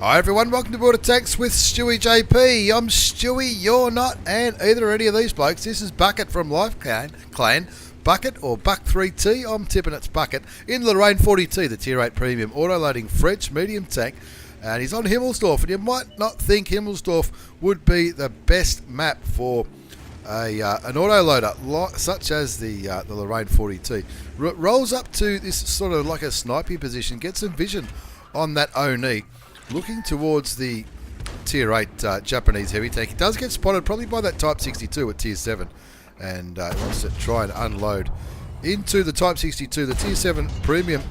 Hi everyone, welcome to Board Attacks with stewiejp. I'm Stewie, you're not, and either or any of these blokes. This is Bucket from Life Clan. Bucket or Buck 3T, I'm tipping it's Bucket, in Lorraine 40t, the Tier 8 Premium auto-loading French medium tank. And he's on Himmelsdorf, and you might not think Himmelsdorf would be the best map for an auto-loader such as the Lorraine 40t. Rolls up to this sort of like a snipey position, gets some vision on that Oni. Looking towards the Tier 8 Japanese heavy tank. He does get spotted probably by that Type 62 at Tier 7. And wants to try and unload into the Type 62, the Tier 7 Premium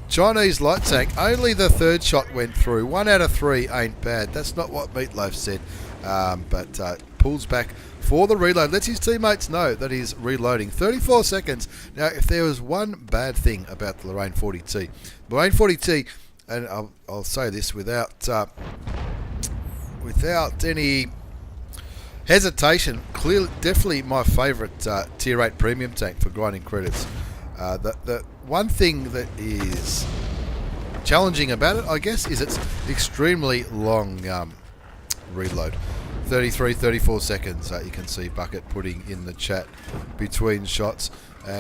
Chinese light tank. Only the third shot went through. 1 out of 3 ain't bad. That's not what Meatloaf said. But pulls back for the reload. Lets his teammates know that he's reloading. 34 seconds. Now, if there was one bad thing about the Lorraine 40t, Lorraine 40t, and I'll say this without any hesitation, clearly, definitely my favourite Tier 8 Premium tank for grinding credits. The one thing that is challenging about it, I guess, is its extremely long reload. 34 seconds, you can see Bucket putting in the chat between shots.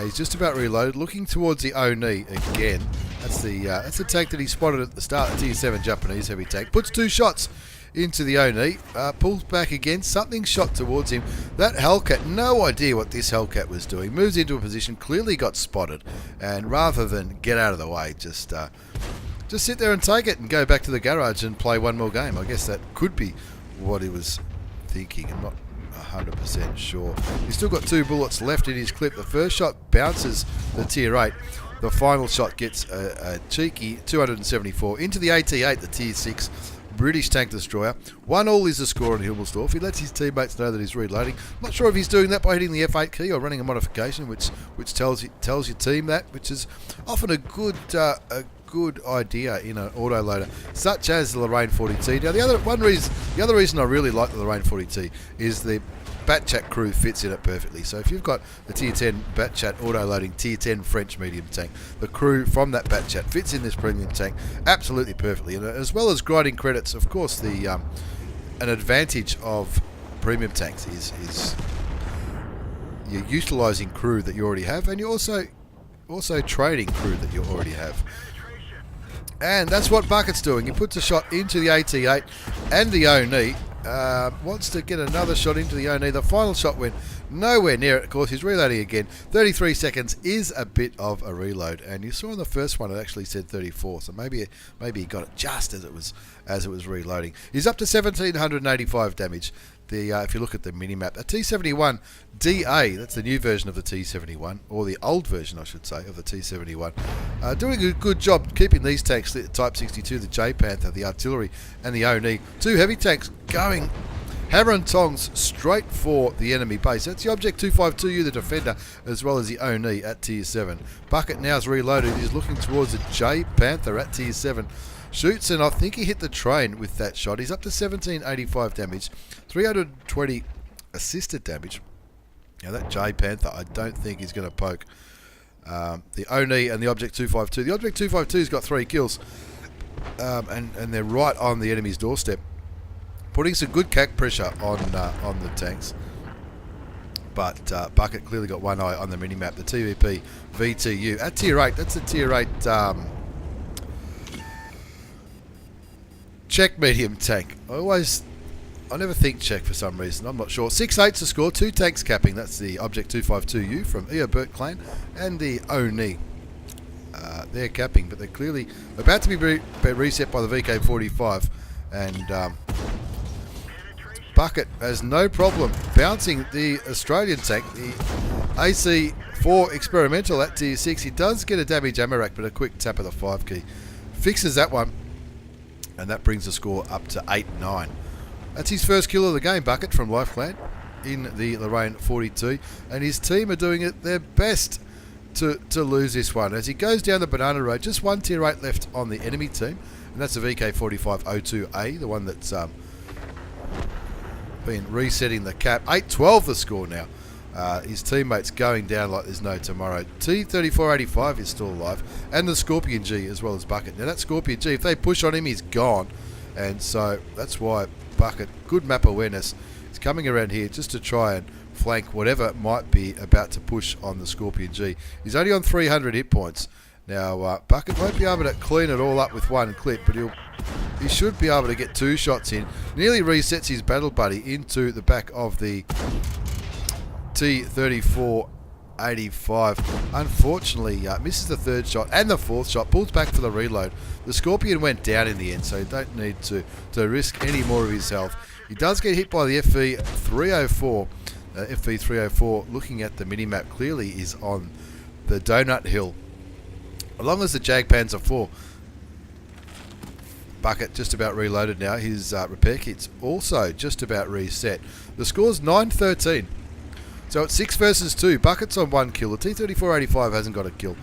He's just about reloaded, looking towards the Oni again. That's the tank that he spotted at the start, the Tier 7 Japanese heavy tank. Puts 2 shots into the Oni, pulls back again, something shot towards him. That Hellcat, no idea what this Hellcat was doing. Moves into a position, clearly got spotted, and rather than get out of the way, just sit there and take it and go back to the garage and play one more game. I guess that could be what he was thinking. I'm not 100% sure. He's still got 2 bullets left in his clip. The first shot bounces the Tier 8. The final shot gets a cheeky 274 into the AT8, the Tier 6 British tank destroyer. 1-1 is the score on Himmelsdorf. He lets his teammates know that he's reloading. Not sure if he's doing that by hitting the F8 key or running a modification, which tells your team that, which is often a good idea in an autoloader such as the Lorraine 40t. Now, the other reason I really like the Lorraine 40t is the Batchat crew fits in it perfectly. So if you've got the Tier 10 Batchat auto-loading Tier 10 French medium tank, the crew from that Batchat fits in this premium tank absolutely perfectly. And as well as grinding credits, of course, the an advantage of premium tanks is you're utilising crew that you already have, and you're also trading crew that you already have. And that's what Bucket's doing. He puts a shot into the AT8 and the Oni. Wants to get another shot into the Oni. The final shot went nowhere near it. Of course, he's reloading again. 33 seconds is a bit of a reload, and you saw in the first one it actually said 34. So maybe he got it just as it was reloading. He's up to 1,785 damage. If you look at the mini-map, a T71 DA, that's the new version of the T71, or the old version, I should say, of the T71. Doing a good job keeping these tanks, the Type 62, the J Panther, the artillery, and the Oni. 2 heavy tanks going hammer and tongs straight for the enemy base. That's the Object 252U, the Defender, as well as the Oni at Tier 7. Bucket now is reloaded. He's looking towards the J Panther at Tier 7. Shoots, and I think he hit the train with that shot. He's up to 1,785 damage, 320 assisted damage. Now that J Panther, I don't think he's going to poke the Oni and the Object 252. The Object 252's got 3 kills, and they're right on the enemy's doorstep, putting some good CAC pressure on the tanks. But Bucket clearly got one eye on the minimap, the TVP VTU at Tier 8. That's a Tier 8 Czech medium tank. I never think Czech for some reason. I'm not sure. 6-8's the score. 2 tanks capping. That's the Object 252U from Bert Clan and the Oni. They're capping, but they're clearly about to be reset by the VK45. And Bucket has no problem bouncing the Australian tank, the AC4 Experimental at Tier 6. He does get a damage ammo rack, but a quick tap of the 5 key fixes that one. And that brings the score up to 8-9. That's his first kill of the game, Bucket from Life Clan in the Lorraine 40t. And his team are doing it their best to lose this one. As he goes down the banana road, just 1 Tier 8 left on the enemy team. And that's the VK4502A, the one that's been resetting the cap. 8-12 the score now. His teammates going down like there's no tomorrow. T34-3 is still alive, and the Scorpion G as well as Bucket. Now that Scorpion G, if they push on him, he's gone. and so that's why Bucket, good map awareness, is coming around here just to try and flank whatever might be about to push on the Scorpion G. He's only on 300 hit points. Now, Bucket won't be able to clean it all up with one clip, but he should be able to get 2 shots in. Nearly resets his battle buddy into the back of the T34-3. Unfortunately, misses the 3rd shot and the 4th shot, pulls back for the reload. The Scorpion went down in the end, so you don't need to risk any more of his health. He does get hit by the FV304. FV304, looking at the minimap, clearly is on the donut hill. Along as the Jagpanzer 4. Bucket just about reloaded now. His repair kit's also just about reset. The score's 9-13. So it's 6 versus 2. Bucket's on 1 kill. The T34-85 hasn't got a kill.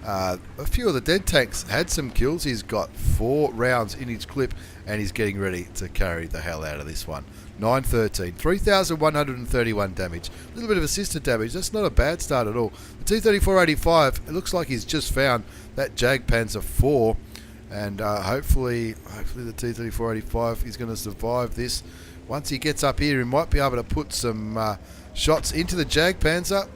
A few of the dead tanks had some kills. He's got 4 rounds in his clip, and he's getting ready to carry the hell out of this one. 9-13. 3,131 damage. A little bit of assisted damage. That's not a bad start at all. The T34-85, it looks like he's just found that Jagpanzer 4. And hopefully the T34-85 is going to survive this. Once he gets up here, he might be able to put some shots into the Jagpanzer.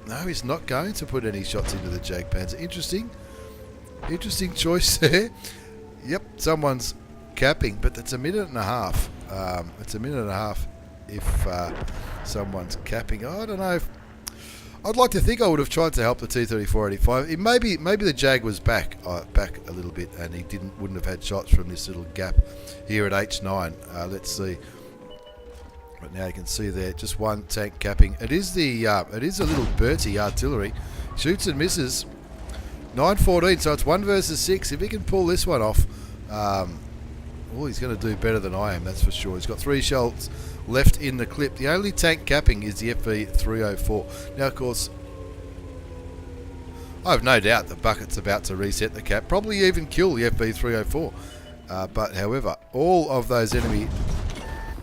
No, he's not going to put any shots into the Jagpanzer. Interesting choice there. Yep, someone's capping, but it's a minute and a half. It's a minute and a half if someone's capping. I don't know. I'd like to think I would have tried to help the T34-85. Maybe the Jag was back a little bit, and he wouldn't have had shots from this little gap here at H9. Let's see. But now you can see there, just one tank capping. It is a little Bertie artillery. Shoots and misses. 9-14, so it's 1 versus 6. If he can pull this one off, well, he's going to do better than I am, that's for sure. He's got 3 shells left in the clip. The only tank capping is the FV304. Now, of course, I have no doubt that Bucket's about to reset the cap, probably even kill the FV304. But, however, all of those enemy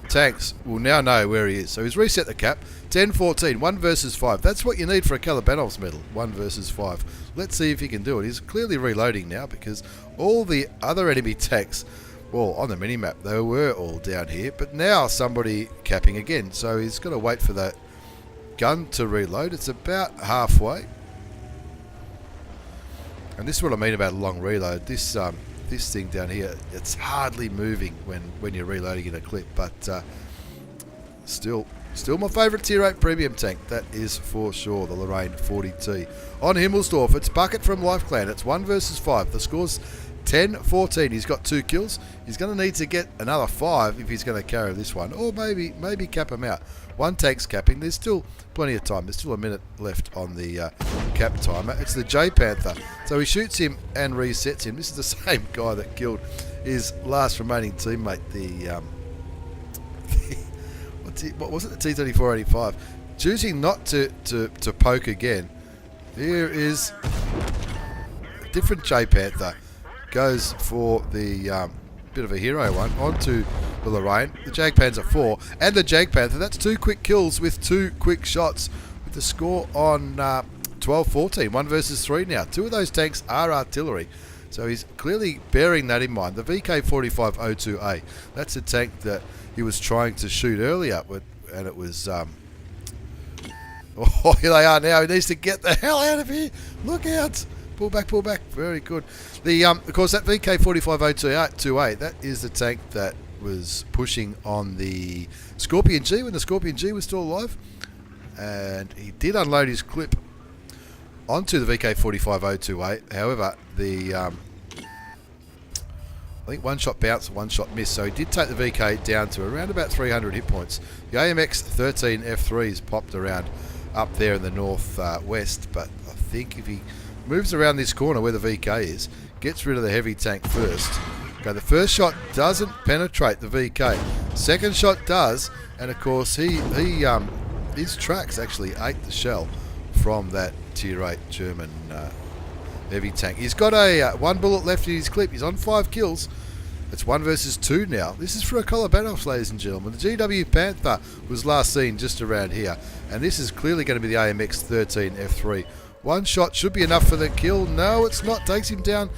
tanks will now know where he is. So he's reset the cap. 10-14, 1 versus 5. That's what you need for a Kalabanov's medal, 1 versus 5. Let's see if he can do it. He's clearly reloading now because all the other enemy tanks, well, on the minimap, they were all down here. But now somebody capping again. So he's got to wait for that gun to reload. It's about halfway. And this is what I mean about a long reload. This thing down here, it's hardly moving when you're reloading in a clip, but still my favourite Tier 8 premium tank, that is for sure, the Lorraine 40t. On Himmelsdorf, it's Bucket from Life Clan. It's 1 versus 5. The score's 10-14. He's got 2 kills. He's going to need to get another 5 if he's going to carry this one, or maybe cap him out. 1 tank's capping. There's still plenty of time. There's still a minute left on the cap timer. It's the J Panther. So he shoots him and resets him. This is the same guy that killed his last remaining teammate, the what was it? The T34-85. Choosing not to poke again. Here is a different J Panther. Goes for the bit of a hero one onto the Lorraine, the Jagpanzer 4, and the Jagpanther. That's 2 quick kills with 2 quick shots, with the score on 12-14. 1 versus 3 now. 2 of those tanks are artillery, so he's clearly bearing that in mind. The VK4502A, that's a tank that he was trying to shoot earlier, and it was oh, here they are now. He needs to get the hell out of here. Look out. Pull back. Very good. The of course, that VK4502A, that is the tank that was pushing on the Scorpion G when the Scorpion G was still alive, and he did unload his clip onto the VK4502A. However, the I think 1 shot bounced, 1 shot missed, so he did take the VK down to around about 300 hit points. The AMX13F3's popped around up there in the northwest, but I think if he moves around this corner where the VK is, gets rid of the heavy tank first. Okay, the first shot doesn't penetrate the VK. Second shot does, and of course his tracks actually ate the shell from that Tier 8 German heavy tank. He's got a 1 bullet left in his clip. He's on 5 kills. It's 1 versus 2 now. This is for a Kalabanovs, ladies and gentlemen. The GW Panther was last seen just around here, and this is clearly going to be the AMX13F3. 1 shot should be enough for the kill. No, it's not. Takes him down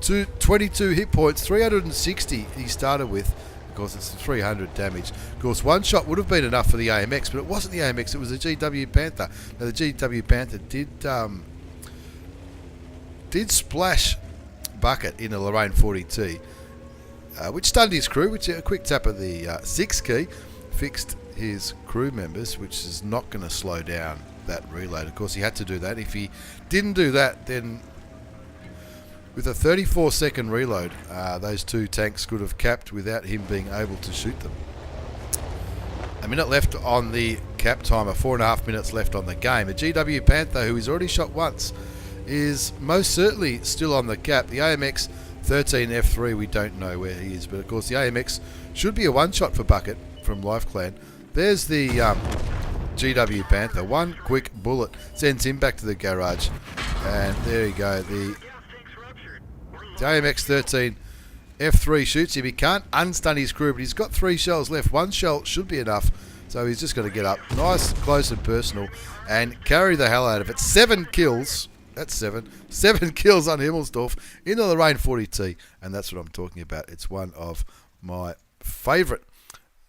to 22 hit points, 360 he started with. Of course, it's 300 damage. Of course, one shot would have been enough for the AMX, but it wasn't the AMX, it was the GW Panther. Now, the GW Panther did splash Bucket in a Lorraine 40t, which stunned his crew, which a quick tap of the 6 key fixed his crew members, which is not going to slow down that reload. Of course, he had to do that. If he didn't do that, then with a 34-second reload, those two tanks could have capped without him being able to shoot them. A minute left on the cap timer, 4.5 minutes left on the game. A GW Panther, who he's already shot once, is most certainly still on the cap. The AMX 13F3, we don't know where he is, but of course the AMX should be a one-shot for Bucket from LifeClan. There's the GW Panther. One quick bullet sends him back to the garage, and there you go. The AMX 13 F3 shoots him. He can't unstun his crew, but he's got 3 shells left. 1 shell should be enough, so he's just going to get up nice, close and personal and carry the hell out of it. 7 kills. That's 7. 7 kills on Himmelsdorf in the Lorraine 40t, and that's what I'm talking about. It's one of my favourite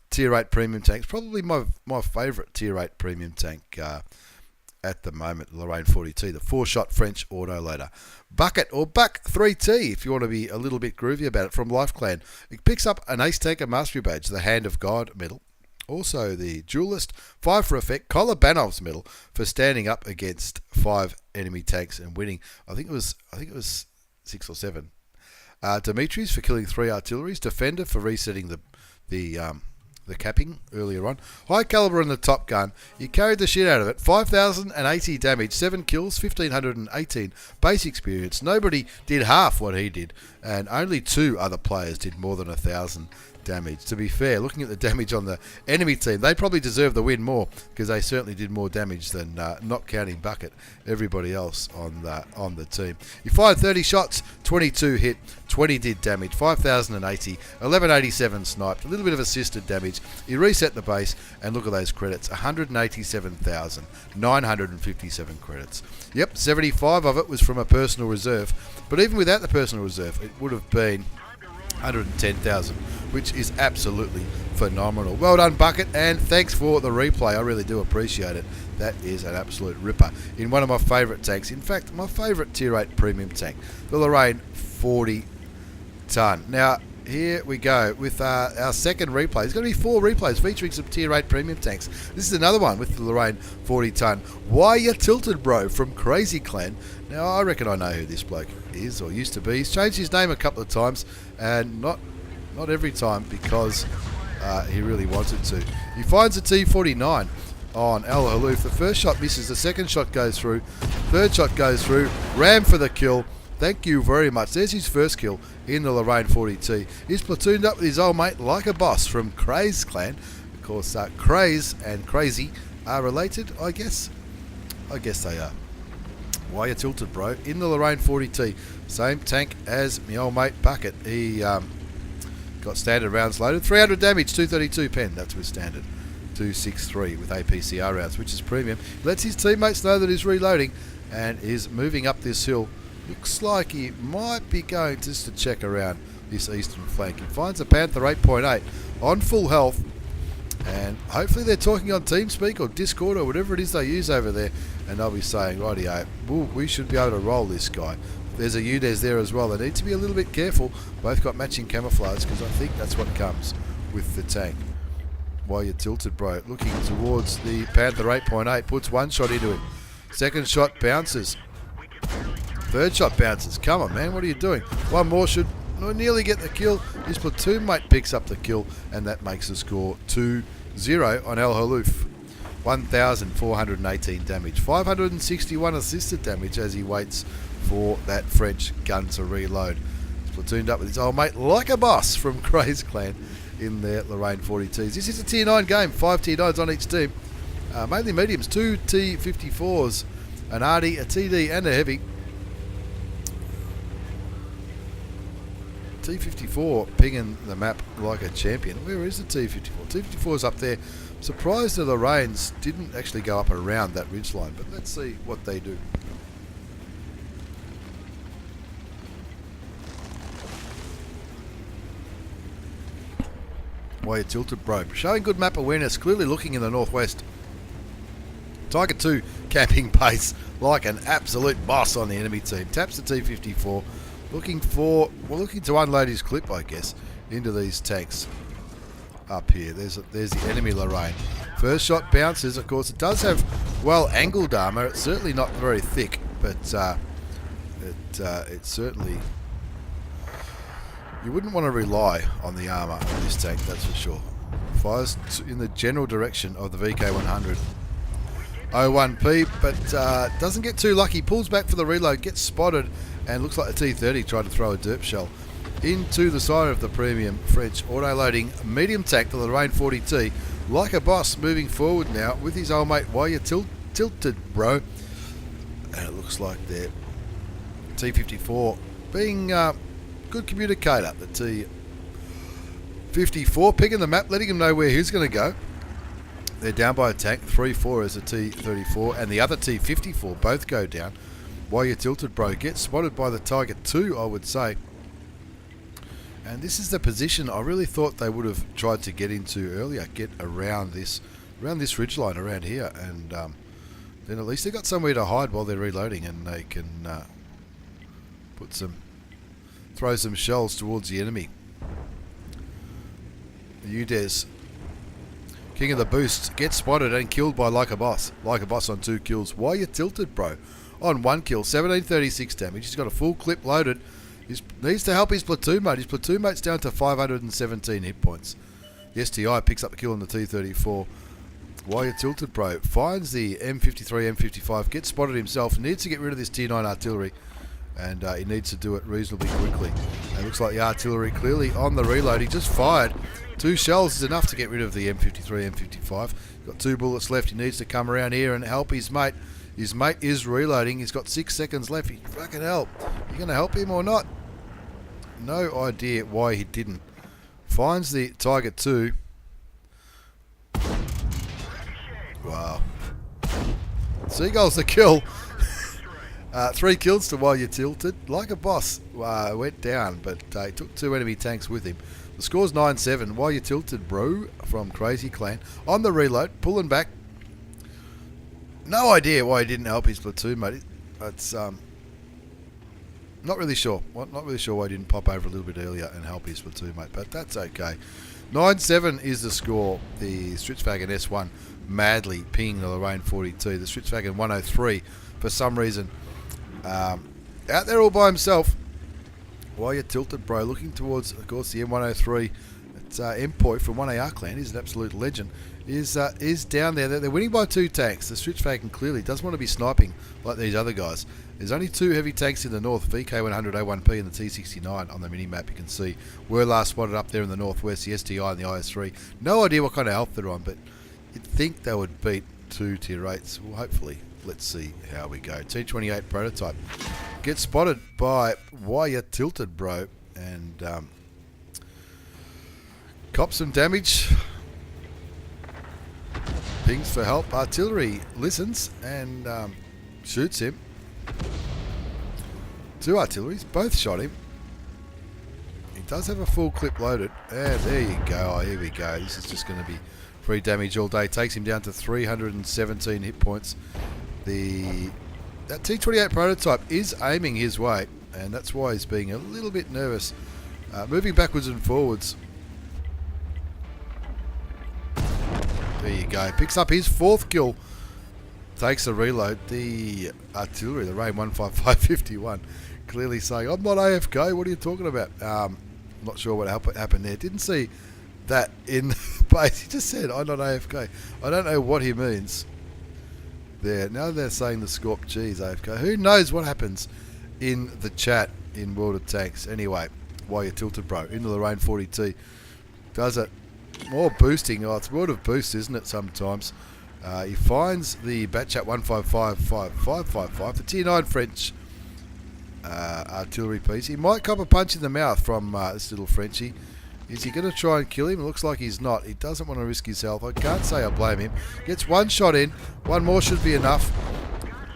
Tier 8 premium tanks, probably my favourite Tier 8 premium tank at the moment, the Lorraine 40t, the 4-shot French autoloader. Bucket, or Buck 3T, if you want to be a little bit groovy about it, from LifeClan. It picks up an Ace Tanker Mastery Badge, the Hand of God medal. Also the Duelist 5 for effect, Kolobanov's medal for standing up against 5 enemy tanks and winning. I think it was 6 or 7. Dimitri's for killing 3 artilleries. Defender for resetting the capping earlier on. High caliber in the Top Gun. You carried the shit out of it. 5,080 damage, 7 kills, 1,518 base experience. Nobody did half what he did, and only 2 other players did more than 1,000 damage. To be fair, looking at the damage on the enemy team, they probably deserve the win more, because they certainly did more damage than, not counting Bucket, everybody else on the team. He fired 30 shots, 22 hit, 20 did damage, 5,080, 1,187 sniped, a little bit of assisted damage. He reset the base, and look at those credits, 187,957 credits. Yep, 75 of it was from a personal reserve, but even without the personal reserve, it would have been 110,000, which is absolutely phenomenal. Well done, Bucket, and thanks for the replay. I really do appreciate it. That is an absolute ripper in one of my favourite tanks. In fact, my favourite Tier 8 premium tank, the Lorraine 40 ton. Now, here we go with our second replay. There's going to be 4 replays featuring some Tier 8 premium tanks. This is another one with the Lorraine 40 ton. Why you tilted, bro, from Crazy Clan. Now, I reckon I know who this bloke is, or used to be. He's changed his name a couple of times, and not every time, because he really wanted to. He finds a T49 on Al Haloof. The first shot misses, the second shot goes through, third shot goes through. Ram for the kill. Thank you very much. There's his first kill in the Lorraine 40t. He's platooned up with his old mate like a boss from Craze Clan. Of course, Craze and Crazy are related, I guess. I guess they are. Why you tilted, bro? In the Lorraine 40t. Same tank as my old mate Bucket. He got standard rounds loaded. 300 damage, 232 pen. That's with standard. 263 with APCR rounds, which is premium. Lets his teammates know that he's reloading and is moving up this hill. Looks like he might be going just to check around this eastern flank. He finds a Panther 8.8 on full health, and hopefully they're talking on TeamSpeak or Discord or whatever it is they use over there, and they'll be saying, rightio, we should be able to roll this guy. There's a UDES there as well. They need to be a little bit careful. Both got matching camouflage, because I think that's what comes with the tank. While you're tilted, bro, looking towards the Panther 8.8, puts one shot into him. Second shot bounces. Third shot bounces. Come on, man, what are you doing? One more should nearly get the kill. His platoon mate picks up the kill, and that makes the score 2-0 on Al Haloof. 1,418 damage. 561 assisted damage as he waits for that French gun to reload. He's platooned up with his old mate like a boss from Craze Clan in their Lorraine 40Ts. This is a Tier 9 game. 5 Tier 9s on each team. Mainly mediums. 2 T54s, an RD, a TD and a heavy. T54 pinging the map like a champion. Where is the T54? T54's up there. Surprised the Lorraines didn't actually go up around that ridgeline, but let's see what they do. While you're tilted, bro. Showing good map awareness, clearly looking in the northwest. Tiger 2 camping pace like an absolute boss on the enemy team. Taps the T54, looking to unload his clip, I guess, into these tanks up here. There's the enemy Lorraine. First shot bounces. Of course, it does have well-angled armour. It's certainly not very thick, but it's certainly... You wouldn't want to rely on the armour of this tank, that's for sure. Fires in the general direction of the VK100. 01P, but doesn't get too lucky. Pulls back for the reload, gets spotted, and looks like the T30 tried to throw a derp shell into the side of the premium French auto-loading medium tank, the Lorraine 40t. Like a boss, moving forward now with his old mate. While you're tilted, bro. And it looks like they're T54 being... good communicator, the T54, picking the map, letting him know where he's going to go. They're down by a tank, 3-4 as a T34, and the other T54 both go down. While you're tilted, bro, gets spotted by the Tiger 2, I would say. And this is the position I really thought they would have tried to get into earlier, get around this ridgeline around here, and then at least they've got somewhere to hide while they're reloading, and they can throw some shells towards the enemy. Udez, king of the boost, gets spotted and killed by Like a Boss. Like a Boss on 2 kills. Why you tilted, bro? On 1 kill, 1736 damage. He's got a full clip loaded. He needs to help his platoon mate. His platoon mate's down to 517 hit points. The STI picks up the kill on the T34. Why you tilted, bro? Finds the M53, M55, gets spotted himself, needs to get rid of this Tier 9 artillery. And he needs to do it reasonably quickly. And it looks like the artillery clearly on the reload. He just fired 2 shells is enough to get rid of the M53, M55. Got 2 bullets left. He needs to come around here and help his mate. His mate is reloading. He's got 6 seconds left. He fucking help. You going to help him or not? No idea why he didn't. Finds the Tiger 2. Wow. Seagull's the kill. 3 kills to While You're Tilted. Like a Boss went down, but he took 2 enemy tanks with him. The score's 9-7. While You're Tilted, bro, from Crazy Clan. On the reload, pulling back. No idea why he didn't help his platoon, mate. It's not really sure. Not really sure why he didn't pop over a little bit earlier and help his platoon, mate, but that's okay. 9-7 is the score. The Stritzwagen S1 madly pinging the Lorraine 40t. The Stritzwagen 103, for some reason, out there all by himself. While You're Tilted, bro, looking towards, of course, the M103. It's Empoi from 1AR clan. He's an absolute legend. Is down there. They're winning by 2 tanks. The Stritzwagen clearly doesn't want to be sniping like these other guys. There's only 2 heavy tanks in the north, VK100 A1P and the T69 on the mini-map. You can see were last spotted up there in the northwest, the STI and the IS3. No idea what kind of health they're on, but you'd think they would beat 2 tier 8s. Well, hopefully. Let's see how we go. T28 prototype gets spotted by While You're Tilted, bro, and cops some damage. Pings for help. Artillery listens and shoots him. 2 artilleries, both shot him. He does have a full clip loaded. And there you go. Oh, here we go. This is just going to be free damage all day. Takes him down to 317 hit points. That T28 prototype is aiming his way, and that's why he's being a little bit nervous. Moving backwards and forwards. There you go. Picks up his 4th kill. Takes a reload. The artillery, the Rain 15551, clearly saying, I'm not AFK, what are you talking about? I'm not sure what happened there. Didn't see that in the base. He just said, I'm not AFK. I don't know what he means there. Now they're saying the Scorp, geez, AFK. Who knows what happens in the chat in World of Tanks. Anyway, While You're Tilted, bro, in the Lorraine 40t. Does it. More boosting. Oh, it's World of Boost, isn't it, sometimes? He finds the Batchat 1555555, the Tier 9 French artillery piece. He might cop a punch in the mouth from this little Frenchie. Is he going to try and kill him? It looks like he's not. He doesn't want to risk his health. I can't say I blame him. Gets 1 shot in. 1 more should be enough.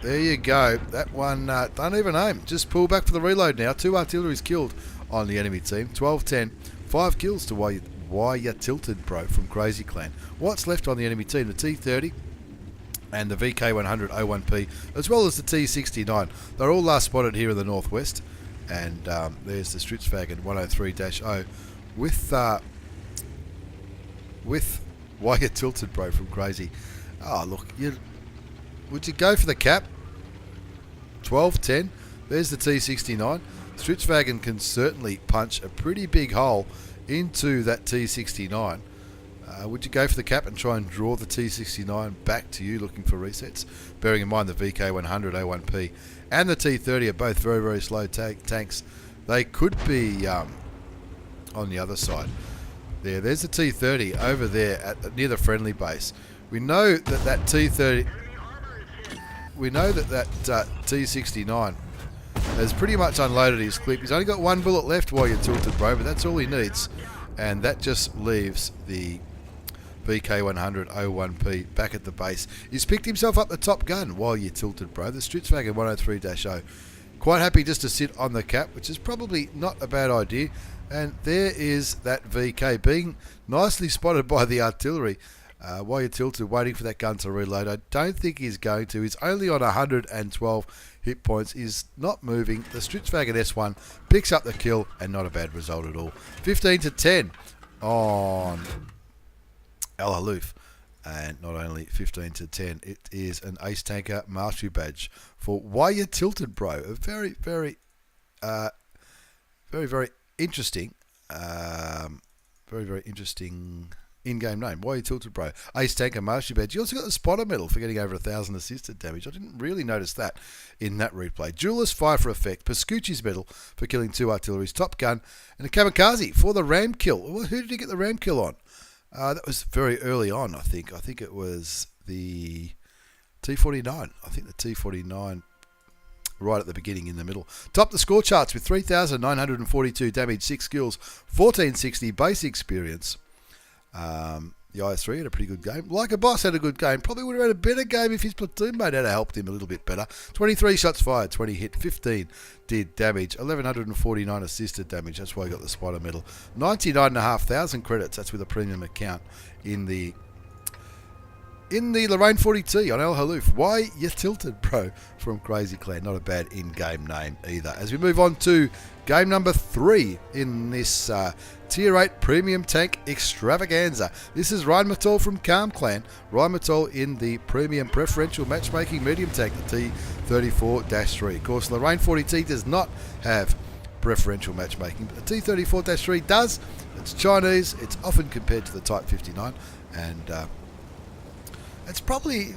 There you go. That one, don't even aim. Just pull back for the reload now. 2 artilleries killed on the enemy team. 12-10. 5 kills to While Why You Tilted, Bro, from Crazy Clan. What's left on the enemy team? The T30 and the VK100 01P, as well as the T69. They're all last spotted here in the northwest. And there's the Extravaganza 103-0 with Why You Tilted, Bro, from Crazy. Oh, look, would you go for the cap? 12-10. There's the T69. Extravaganza can certainly punch a pretty big hole into that T69. Would you go for the cap and try and draw the T69 back to you looking for resets? Bearing in mind the VK100 01P and the T30 are both very, very slow tanks. They could be on the other side. There's the T30 over there near the friendly base. We know that T30... We know that T69 has pretty much unloaded his clip. He's only got one bullet left while you're tilted, bro, but that's all he needs. And that just leaves the VK100 01P back at the base. He's picked himself up the top gun while you're tilted, bro. The Extravaganza 103-0. Quite happy just to sit on the cap, which is probably not a bad idea. And there is that VK being nicely spotted by the artillery. While you're tilted, waiting for that gun to reload. I don't think he's going to. He's only on 112 hit points. He's not moving. The Extravaganza S1 picks up the kill, and not a bad result at all. 15-10 on Al Haloof. And not only 15-10, it is an Ace Tanker Mastery Badge for Why You Tilted, Bro. A very, very, very interesting, very, very interesting in-game name. Why You Tilted, Bro. Ace Tanker Mastery Badge. You also got the Spotter Medal for getting over 1,000 assisted damage. I didn't really notice that in that replay. Duelist Fire for Effect. Pascucci's Medal for killing 2 artilleries. Top Gun. And a Kamikaze for the ram kill. Well, who did he get the ram kill on? That was very early on, I think. I think it was the T49. I think the T49 right at the beginning in the middle. Top the score charts with 3,942 damage, 6 kills, 1460 base experience. The IS3 had a pretty good game. Like a Boss had a good game. Probably would have had a better game if his platoon mate had helped him a little bit better. 23 shots fired, 20 hit, 15 did damage, 1,149 assisted damage. That's why he got the Spotter Medal. 99,500 credits. That's with a premium account in the Lorraine 40t on Al Haloof. Why You Tilted, Bro, from Crazy Clan. Not a bad in-game name either. As we move on to game number 3 in this Tier 8 Premium Tank Extravaganza. This is Rheinmetall from Calm Clan. Rheinmetall in the Premium Preferential Matchmaking Medium Tank, the T34-3. Of course, Lorraine 40t does not have preferential matchmaking, but the T34-3 does. It's Chinese. It's often compared to the Type 59, and it's probably,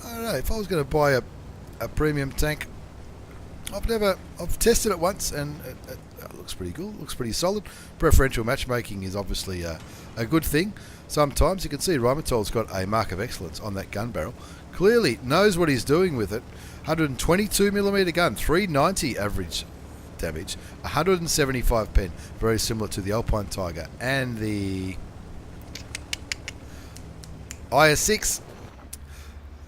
I don't know, if I was going to buy a premium tank, I've tested it once, and it looks pretty good, looks pretty solid. Preferential matchmaking is obviously a good thing. Sometimes you can see Rheinmetall's got a mark of excellence on that gun barrel. Clearly knows what he's doing with it. 122mm gun, 390 average damage, 175 pen, very similar to the Alpine Tiger and the IS6.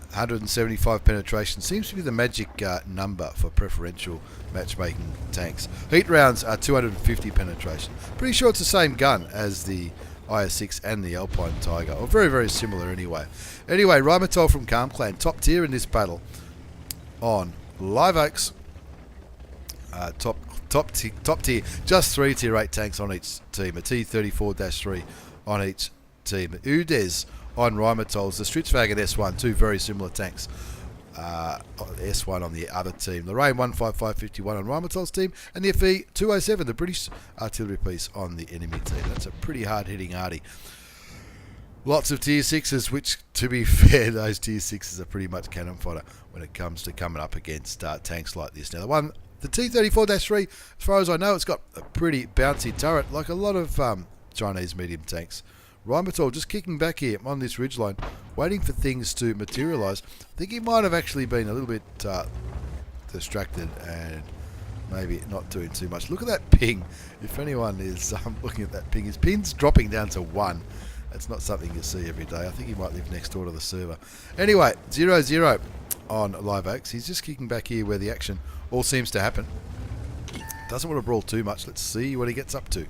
175 penetration seems to be the magic number for preferential matchmaking tanks. Heat rounds are 250 penetration. Pretty sure it's the same gun as the IS6 and the Alpine Tiger, or very, very similar anyway. Anyway, Rheinmetall from Calm Clan, top tier in this battle on Live Oaks. Top tier, just 3 Tier 8 tanks on each team. A T34-3 on each team. Udez on Rheinmetall's, the Extravaganza S1, 2 very similar tanks. S1 on the other team. Lorraine 155-51 on Rheinmetall's team, and the FE 207, the British artillery piece, on the enemy team. That's a pretty hard-hitting arty. Lots of Tier 6s, which, to be fair, those Tier 6s are pretty much cannon fodder when it comes to coming up against tanks like this. Now, the T34-3, as far as I know, it's got a pretty bouncy turret, like a lot of Chinese medium tanks. Rheinmetall just kicking back here on this ridgeline, waiting for things to materialise. I think he might have actually been a little bit distracted and maybe not doing too much. Look at that ping. If anyone is looking at that ping, his ping's dropping down to 1. That's not something you see every day. I think he might live next door to the server. Anyway, 0-0 on Live Oaks. He's just kicking back here where the action all seems to happen. Doesn't want to brawl too much. Let's see what he gets up to.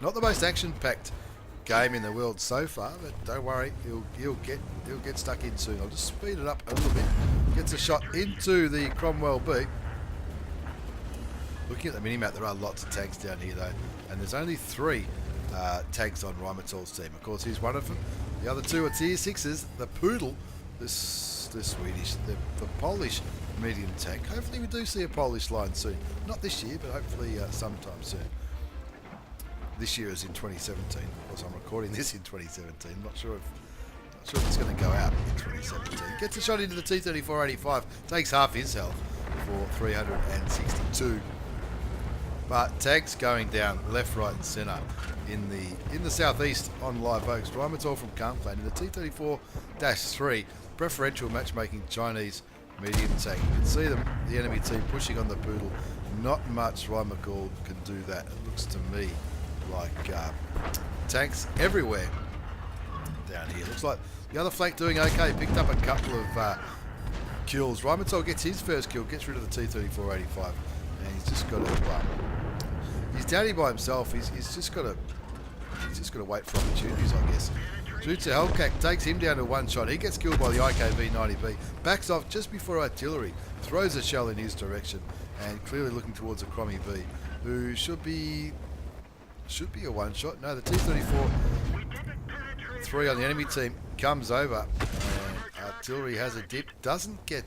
Not the most action-packed game in the world so far, but don't worry, he'll get stuck in soon. I'll just speed it up a little bit. Gets a shot into the Cromwell B. Looking at the mini-map, there are lots of tanks down here though, and there's only 3 tanks on Rheinmetall's team. Of course, he's one of them. The other 2 are tier 6s. The Poodle, the Swedish, the Polish medium tank. Hopefully we do see a Polish line soon. Not this year, but hopefully sometime soon. This year is in 2017. Of course, I'm recording this in 2017. Not sure if it's going to go out in 2017. Gets a shot into the T34-85. Takes half his health for 362. But tanks going down left, right, and centre in the southeast on Live Oaks. Rheinmetall from Kampfland in the T34-3. Preferential matchmaking Chinese medium tank. You can see them, the enemy team pushing on the Poodle. Not much Rheinmetall can do that. It looks to me like tanks everywhere down here. Looks like the other flank doing okay. Picked up a couple of kills. Rheinmetall gets his first kill, gets rid of the T34-85, and he's just got to. He's down here by himself. He's just got to wait for opportunities, I guess. Shoots a Hellcat, takes him down to 1 shot. He gets killed by the IKV-90B. Backs off just before artillery. Throws a shell in his direction, and clearly looking towards a Crommy B, who should be a 1 shot. No, the T34-3 on the enemy team comes over, and artillery has a dip. Doesn't get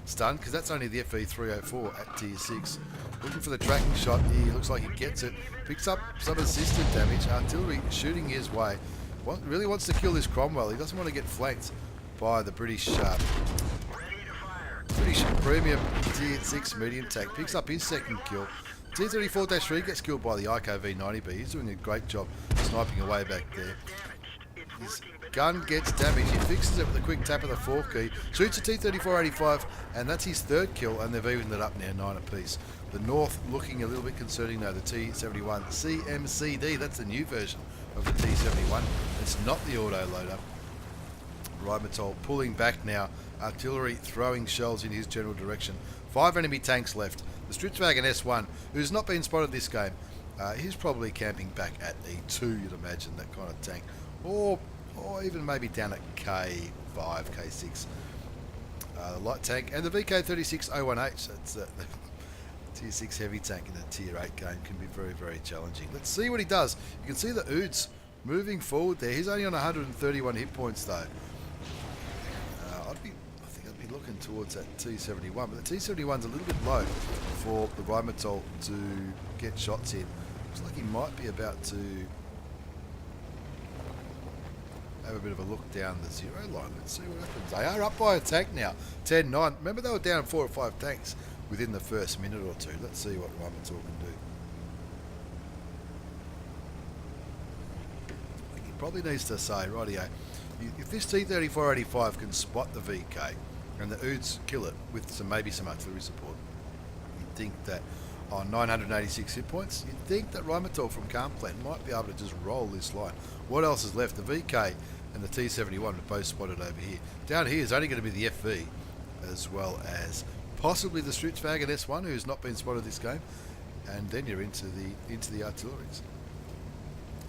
stunned because that's only the FE-304 at tier 6. Looking for the tracking shot. He looks like he gets it. Picks up some assisted damage. Artillery shooting his way. Really wants to kill this Cromwell. He doesn't want to get flanked by the British premium tier 6 medium tank. Picks up his second kill. T34-3 gets killed by the IKV-90B. He's doing a great job sniping away back there. His gun gets damaged. He fixes it with a quick tap of the 4 key. Shoots a T34-85, and that's his 3rd kill, and they've evened it up now, 9 apiece. The North looking a little bit concerning though. The T71 CMCD, that's the new version of the T71. It's not the auto-loader. Rheinmetall pulling back now. Artillery throwing shells in his general direction. 5 enemy tanks left. The Stritzwagen S1, who's not been spotted this game, he's probably camping back at E2, you'd imagine, that kind of tank. Or even maybe down at K5, K6. The light tank. And the VK36-01H, that's the tier 6 heavy tank in a tier 8 game, can be very, very challenging. Let's see what he does. You can see the Oods moving forward there. He's only on 131 hit points though. I think I'd be looking towards that T71, but the T71's a little bit low for the Rheinmetall to get shots in. Looks like he might be about to have a bit of a look down the 0 line. Let's see what happens. They are up by a tank now, 10-9. Remember, they were down 4 or 5 tanks within the first minute or 2. Let's see what Rheinmetall can do. He probably needs to say, rightio, if this T34-85 can spot the VK and the Oods kill it with maybe some artillery support, you'd think that on 986 hit points, you'd think that Rheinmetall from Kampfland might be able to just roll this line. What else is left? The VK and the T71 are both spotted over here. Down here is only going to be the FV, as well as possibly the Stritzwagen S1, who's not been spotted this game, and then you're into the artilleries.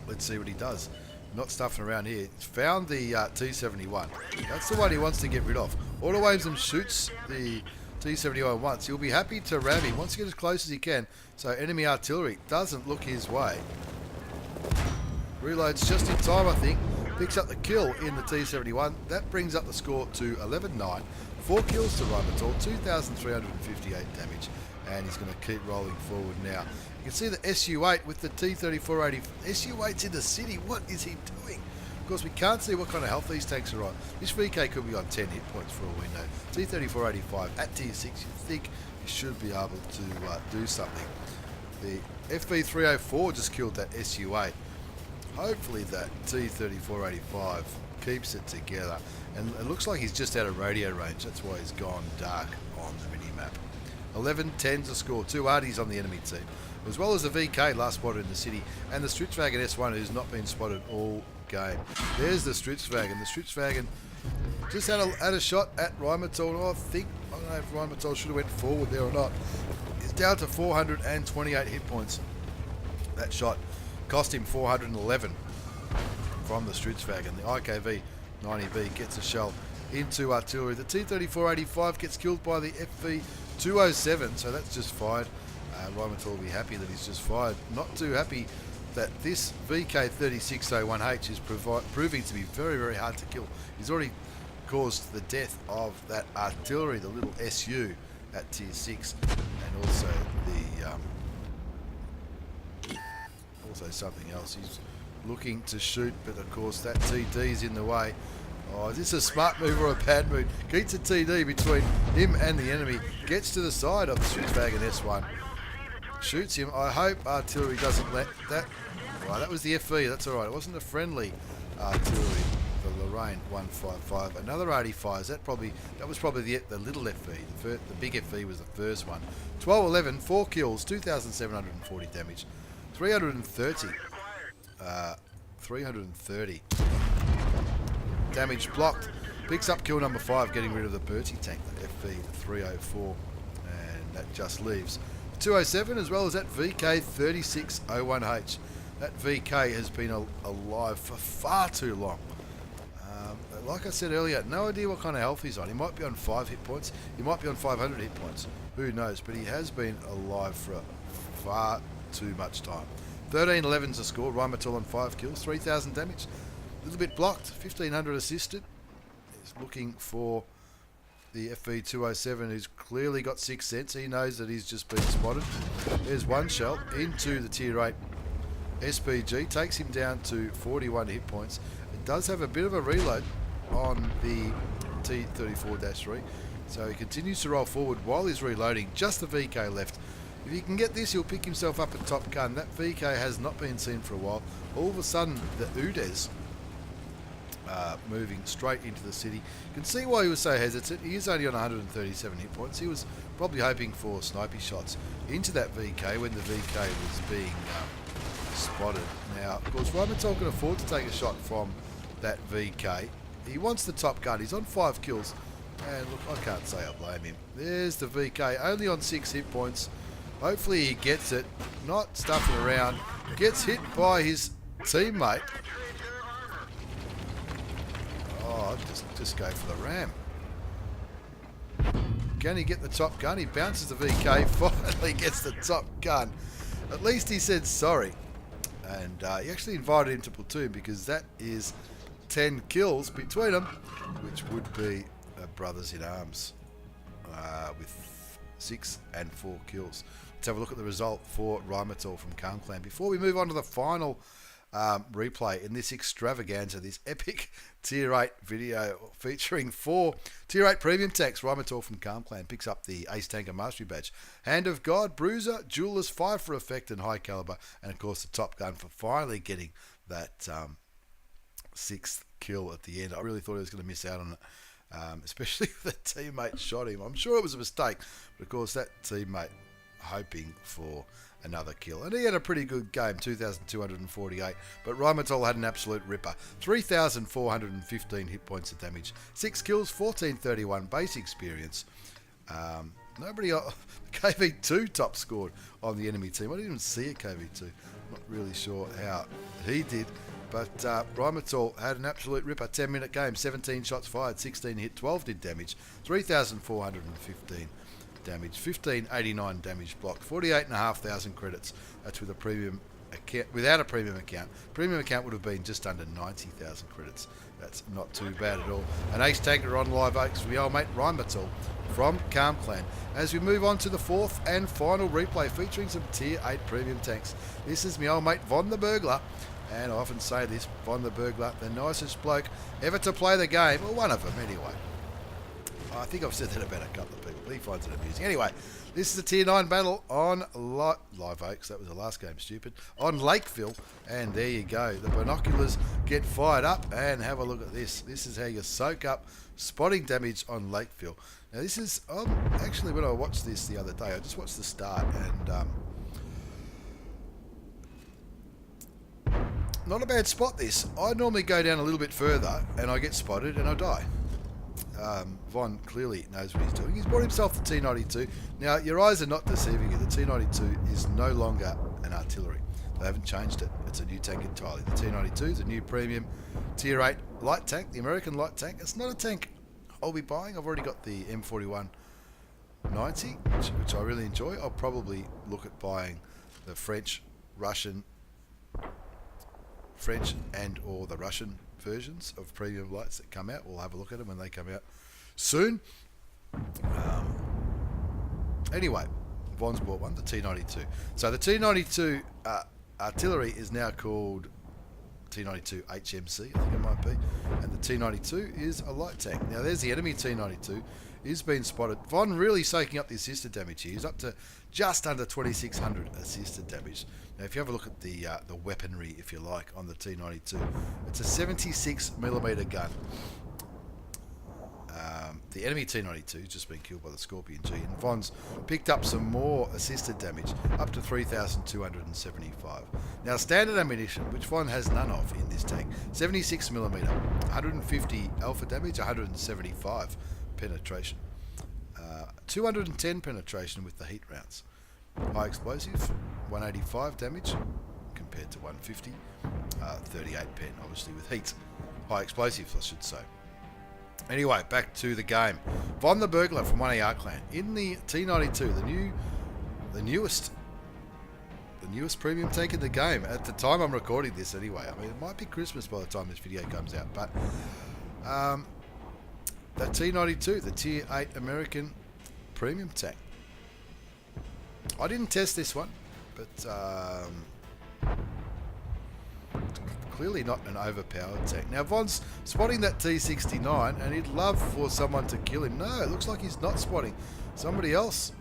Let's see what he does. Not stuffing around here. He's found the T71. That's the one he wants to get rid of. Auto aims and shoots the T71 once. He'll be happy to ram him. Wants to get as close as he can, so enemy artillery doesn't look his way. Reloads just in time, I think. Picks up the kill in the T71. That brings up the score to 11-9. 4 kills to Rheinmetall, 2,358 damage, and he's going to keep rolling forward now. You can see the SU8 with the T34-80. SU8's in the city. What is he doing? Of course, we can't see what kind of health these tanks are on. This VK could be on 10 hit points for all we know. T34-85 at tier 6, you think he should be able to do something. The FV-304 just killed that SU8. Hopefully that T34-85 keeps it together. And it looks like he's just out of radio range. That's why he's gone dark on the mini-map. 11-10 to score. 2 Arties on the enemy team, as well as the VK last spotted in the city, and the Stritzwagen S1, who's not been spotted all game. There's the Stritzwagen. The Stritzwagen just had a shot at Rheinmetall. I don't know if Rheinmetall should have went forward there or not. It's down to 428 hit points. That shot Cost him 411 from the Stutzwagen. The IKV 90B gets a shell into artillery. The T34-85 gets killed by the FV207, so that's just fired. Rheinmetall will be happy that he's just fired. Not too happy that this VK3601H is proving to be very, very hard to kill. He's already caused the death of that artillery, the little SU at tier 6, and also the also something else. He's looking to shoot, but of course that TD is in the way. Oh, is this a smart move or a bad move? Keeps a TD between him and the enemy. Gets to the side of the Stutzwagen S1. Shoots him. I hope artillery doesn't let that. Right, that was the FV. That's all right. It wasn't a friendly artillery. The Lorraine 155. Another 80 fires. That was probably the little FV. The big FV was the first one. 12-11, 4 kills, 2,740 damage, 330. 330 damage blocked. Picks up kill number 5, getting rid of the Bertie tank, the FV304, and that just leaves 207 as well as that VK3601H. That VK has been alive for far too long. Like I said earlier, no idea what kind of health he's on. He might be on 5 hit points. He might be on 500 hit points. Who knows? But he has been alive for far too much time. 13-11's a score. Rheinmetall on 5 kills, 3,000 damage. A little bit blocked. 1,500 assisted. He's looking for the FV207, who's clearly got 6th sense. He knows that he's just been spotted. There's one shell into the tier 8 SPG. Takes him down to 41 hit points. It does have a bit of a reload on the T34-3, so he continues to roll forward while he's reloading. Just the VK left. If he can get this, he'll pick himself up at top gun. That VK has not been seen for a while. All of a sudden, the UDES moving straight into the city. You can see why he was so hesitant. He is only on 137 hit points. He was probably hoping for snipey shots into that VK when the VK was being spotted. Now, of course, Rheinmetall can afford to take a shot from that VK. He wants the top gun. He's on 5 kills. And look, I can't say I blame him. There's the VK, only on 6 hit points. Hopefully he gets it. Not stuffing around. Gets hit by his teammate. Oh, just go for the ram. Can he get the top gun? He bounces the VK. Finally gets the top gun. At least he said sorry. And he actually invited him to platoon because that is 10 kills between them, which would be brothers in arms with 6 and 4 kills. Let's have a look at the result for Rheinmetall from Calm Clan before we move on to the final replay in this extravaganza, this epic tier 8 video featuring 4 tier 8 premium tanks. Rheinmetall from Calm Clan picks up the Ace Tanker Mastery Badge, Hand of God, Bruiser, Duelist, 5 for effect and high caliber, and of course the Top Gun for finally getting that 6th kill at the end. I really thought he was going to miss out on it, especially if the teammate shot him. I'm sure it was a mistake, but of course that teammate hoping for another kill. And he had a pretty good game, 2,248, but Rheinmetall had an absolute ripper. 3,415 hit points of damage, 6 kills, 1,431 base experience. Nobody, KV2 top scored on the enemy team. I didn't even see a KV2. Not really sure how he did. But Rheinmetall had an absolute ripper. 10-minute game, 17 shots fired, 16 hit, 12 did damage, 3,415 damage, 1,589 damage blocked, 48,500 credits. That's with a premium account. Without a premium account, premium account would have been just under 90,000 credits. That's not too bad at all. An ace tanker on live oaks for the old mate Rheinmetall from Calm Clan. As we move on to the 4th and final replay featuring some tier 8 premium tanks. This is my old mate Von the Burglar. And I often say this, Von the Burglar, the nicest bloke ever to play the game. Well, one of them, anyway. I think I've said that about a couple of people, but he finds it amusing. Anyway, this is a Tier 9 battle on Live Oaks. That was the last game, stupid. On Lakeville. And there you go. The binoculars get fired up. And have a look at this. This is how you soak up spotting damage on Lakeville. Now, this is... actually, when I watched this the other day, I just watched the start and... not a bad spot, this. I normally go down a little bit further and I get spotted and I die. Von clearly knows what he's doing. He's brought himself the T92. Now, your eyes are not deceiving you. The T92 is no longer an artillery. They haven't changed it. It's a new tank entirely. The T92 is a new premium Tier 8 light tank, the American light tank. It's not a tank I'll be buying. I've already got the M41 90, which I really enjoy. I'll probably look at buying the French and or the Russian versions of premium lights that come out. We'll have a look at them when they come out soon. Anyway, Von's bought one, the T92. So the T92 artillery is now called T92 HMC, I think it might be, and the T92 is a light tank. Now there's the enemy T92, is being spotted. Von really soaking up the assisted damage here. He's up to just under 2600 assisted damage. Now if you have a look at the weaponry, if you like, on the T92, it's a 76mm gun. The enemy T92 has just been killed by the Scorpion G, and Von's picked up some more assisted damage, up to 3,275. Now standard ammunition, which Von has none of in this tank, 76mm, 150 alpha damage, 175 penetration, 210 penetration with the heat rounds. High explosive, 185 damage compared to 150, 38 pen, obviously with heat. High explosives, I should say. Anyway, back to the game. Von the Burglar from 1AR Clan in the T92, the newest premium tank in the game. At the time I'm recording this, anyway. I mean, it might be Christmas by the time this video comes out, but the T92, the Tier 8 American premium tank. I didn't test this one, but clearly not an overpowered tank. Now Von's spotting that T69 and he'd love for someone to kill him. No, it looks like he's not spotting. Somebody else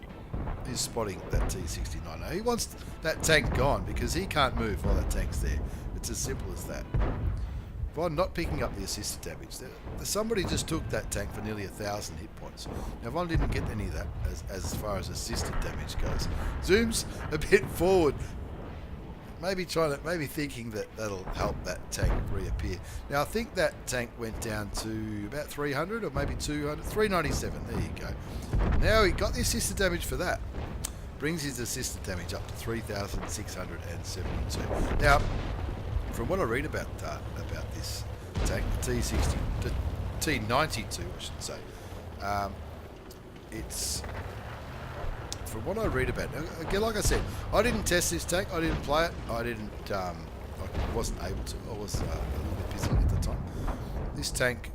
is spotting that T69. Now he wants that tank gone because he can't move while that tank's there. It's as simple as that. Von not picking up the assisted damage. Somebody just took that tank for nearly 1,000 hit points. Now Von didn't get any of that as far as assisted damage goes. Zooms a bit forward. Maybe thinking that that'll help that tank reappear. Now I think that tank went down to about 300 or maybe 200, 397. There you go. Now he got the assisted damage for that. Brings his assisted damage up to 3,672. Now, from what I read about this tank, the T92, I should say, it's. From what I read about it, again, like I said, I didn't test this tank, I didn't play it, I wasn't able to, I was a little bit busy at the time. This tank,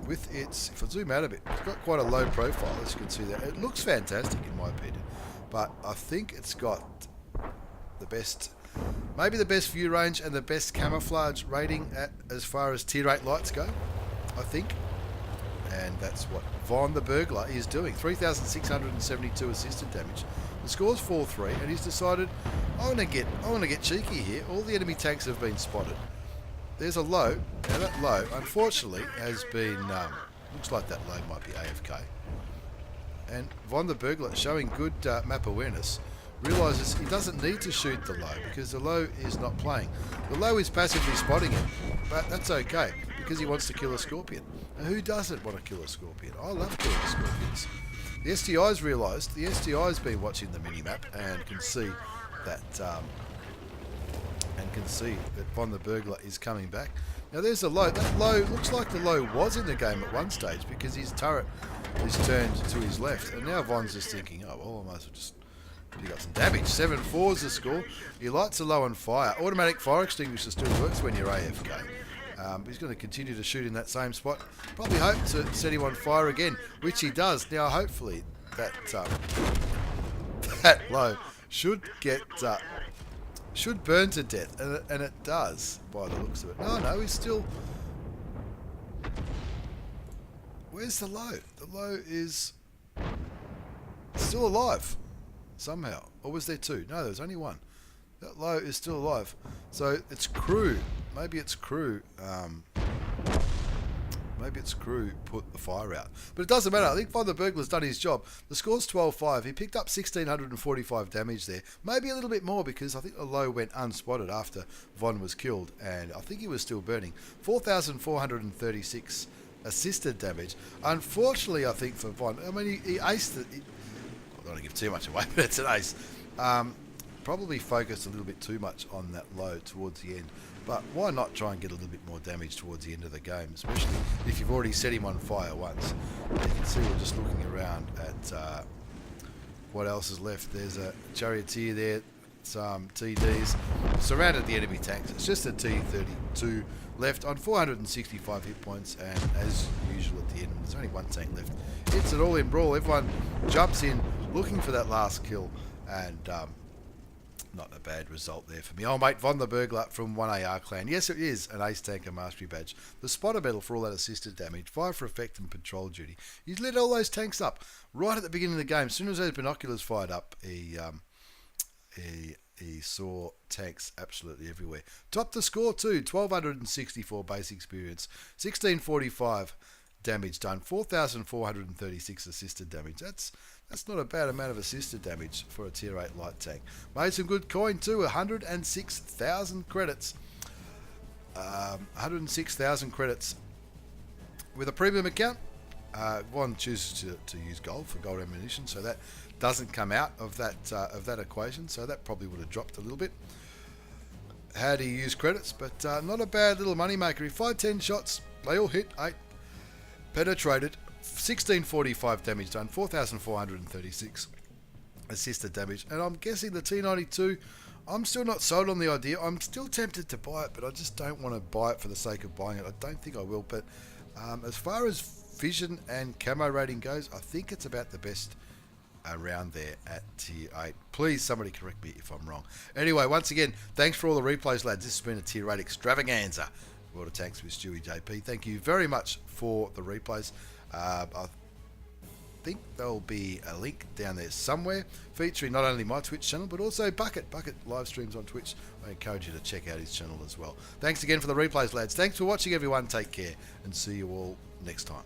with its, if I zoom out a bit, it's got quite a low profile, as you can see there. It looks fantastic in my opinion, but I think it's got the best, maybe the best view range and the best camouflage rating as far as Tier 8 lights go, I think. And that's what Von the Burglar is doing. 3,672 assisted damage. The score's 4-3, and he's decided, I want to get cheeky here. All the enemy tanks have been spotted. There's a low. Now that low, unfortunately, has been. Looks like that low might be AFK. And Von the Burglar, showing good map awareness, realises he doesn't need to shoot the low because the low is not playing. The low is passively spotting him, but that's okay because he wants to kill a Scorpion. Now, who doesn't want to kill a Scorpion? I love killing Scorpions. The SDI's realised, the SDI's been watching the minimap and can see that Von the Burglar is coming back. Now there's a low. That low looks like the low was in the game at one stage because his turret is turned to his left, and now Von's just thinking, oh well, I might as well just. He got some damage. 7-4 is the score. He lights a low on fire. Automatic fire extinguisher still works when you're AFK. He's going to continue to shoot in that same spot. Probably hope to set him on fire again, which he does. Now, hopefully, that low should burn to death, and it does by the looks of it. No, he's still. Where's the low? The low is still alive somehow, or was there two? No, there's only one. That low is still alive. So it's crew. Maybe it's crew. Maybe it's crew put the fire out. But it doesn't matter. I think Von the Burglar's done his job. The score's 12-5. He picked up 1,645 damage there. Maybe a little bit more because I think the low went unspotted after Von was killed. And I think he was still burning. 4,436 assisted damage. Unfortunately, I think for Von, I mean, he aced it. I don't want to give too much away, but it's an ace. probably focused a little bit too much on that low towards the end. But why not try and get a little bit more damage towards the end of the game, especially if you've already set him on fire once. You can see we're just looking around at what else is left. There's a charioteer there, some TDs, surrounded the enemy tanks. It's just a T32 left on 465 hit points, and as usual at the end, there's only one tank left. It's an all-in brawl. Everyone jumps in looking for that last kill, and not a bad result there for me. Oh, mate, Von the Burglar from 1AR clan. Yes, it is an Ace Tanker Mastery Badge. The Spotter Medal for all that assisted damage, 5 for effect and patrol duty. He's lit all those tanks up right at the beginning of the game. As soon as those binoculars fired up, he saw tanks absolutely everywhere. Topped the score too, 1264 base experience, 1645 damage done, 4,436 assisted damage. That's not a bad amount of assisted damage for a tier 8 light tank. Made some good coin too, 106,000 credits. 106,000 credits with a premium account. One chooses to use gold for gold ammunition, so that doesn't come out of that equation. So that probably would have dropped a little bit had he used credits, but not a bad little money maker. He fired 10 shots, they all hit, 8 penetrated, 1645 damage done, 4,436 assisted damage, and I'm guessing the T92. I'm still not sold on the idea. I'm still tempted to buy it, but I just don't want to buy it for the sake of buying it. I don't think I will, but as far as vision and camo rating goes, I think it's about the best around there at tier 8. Please somebody correct me if I'm wrong. Anyway, once again, thanks for all the replays, lads. This has been a tier 8 extravaganza. World of Tanks with stewiejp. Thank you very much for the replays. I think there'll be a link down there somewhere featuring not only my Twitch channel but also Bucket live streams on Twitch. I encourage you to check out his channel as well. Thanks again for the replays, lads. Thanks for watching, everyone. Take care and see you all next time.